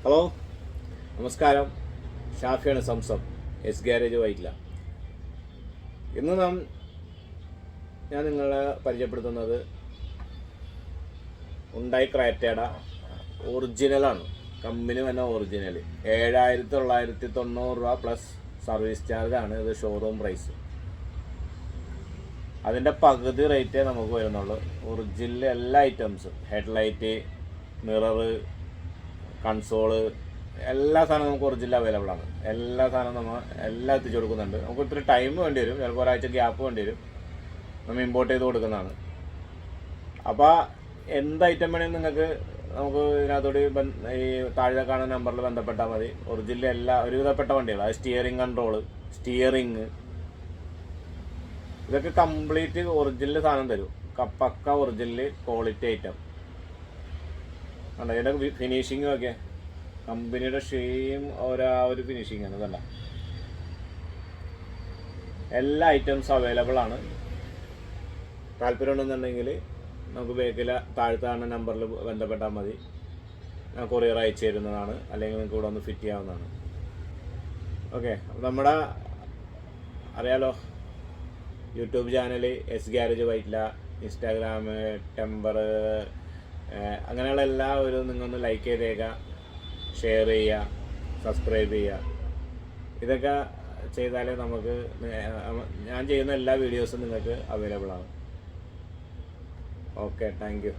Hello, നമസ്കാരം. ഷാഫിയാണ് Zamzam, S garage Vyttila. ഇന്ന് ഞാൻ നിങ്ങളെ പരിചയപ്പെടുത്തുന്നത് ഹ്യുണ്ടായി ക്രെറ്റയുടെ ഒറിജിനലാണ്. കമ്പനി തന്നെ ഒറിജിനൽ 7,990 രൂപ പ്ലസ് സർവീസ് ചാർജാണ് ഇത് ഷോറൂം പ്രൈസ്. അതിൻ്റെ പകുതി റേറ്റേ നമുക്ക് വരുന്നുള്ളൂ. ഒറിജിനൽ എല്ലാ ഐറ്റംസും, ഹെഡ്ലൈറ്റ്, മിററ്, കൺസോള്, എല്ലാ സാധനവും നമുക്ക് ഒറിജിനൽ അവൈലബിൾ ആണ്. എല്ലാ സാധനവും നമ്മൾ എല്ലാം എത്തിച്ചു കൊടുക്കുന്നുണ്ട്. നമുക്ക് ഇത്തിരി ടൈം വേണ്ടി വരും, ചിലപ്പോൾ ഒരാഴ്ച ഗ്യാപ്പ് വേണ്ടി വരും. നമ്മൾ ഇമ്പോർട്ട് ചെയ്ത് കൊടുക്കുന്നതാണ്. അപ്പോൾ എന്ത് ഐറ്റം വേണമെങ്കിൽ നിങ്ങൾക്ക് നമുക്ക് ഇതിനകത്തോട് ഈ താഴെ കാണുന്ന നമ്പറിൽ ബന്ധപ്പെട്ടാൽ മതി. ഒറിജിനൽ എല്ലാ ഒരുവിധപ്പെട്ട വണ്ടികൾ, അത് സ്റ്റിയറിംഗ് കൺട്രോള്, സ്റ്റിയറിങ്, ഇതൊക്കെ കംപ്ലീറ്റ് ഒറിജിനൽ സാധനം തരും. പക്ക ഒറിജിനൽ ക്വാളിറ്റി ഐറ്റം ആണ്. ഇതിൻ്റെ ഫിനിഷിങ്ങും ഒക്കെ കമ്പനിയുടെ ഷെയിം ഒരു ഫിനിഷിങ് ആണ്. ഇതല്ല, എല്ലാ ഐറ്റംസും അവൈലബിൾ ആണ്. താല്പര്യം ഉണ്ടെന്നുണ്ടെങ്കിൽ നമുക്ക് ബേക്കിലെ താഴത്തെ കാണുന്ന നമ്പറിൽ ബന്ധപ്പെട്ടാൽ മതി. കൊറിയർ അയച്ചു തരുന്നതാണ്, അല്ലെങ്കിൽ നിങ്ങൾക്ക് ഇവിടെ ഒന്ന് ഫിറ്റ് ചെയ്യാവുന്നതാണ്. ഓക്കെ, നമ്മുടെ അറിയാലോ YouTube channel S garage Vyttila, Instagram, temper, അങ്ങനെയുള്ള എല്ലാവരും നിങ്ങളൊന്ന് ലൈക്ക് ചെയ്തേക്കുക, ഷെയർ ചെയ്യുക, സബ്സ്ക്രൈബ് ചെയ്യുക. ഇതൊക്കെ ചെയ്താലേ നമുക്ക് ഞാൻ ചെയ്യുന്ന എല്ലാ വീഡിയോസും നിങ്ങൾക്ക് അവൈലബിൾ ആണ്. Okay, thank you.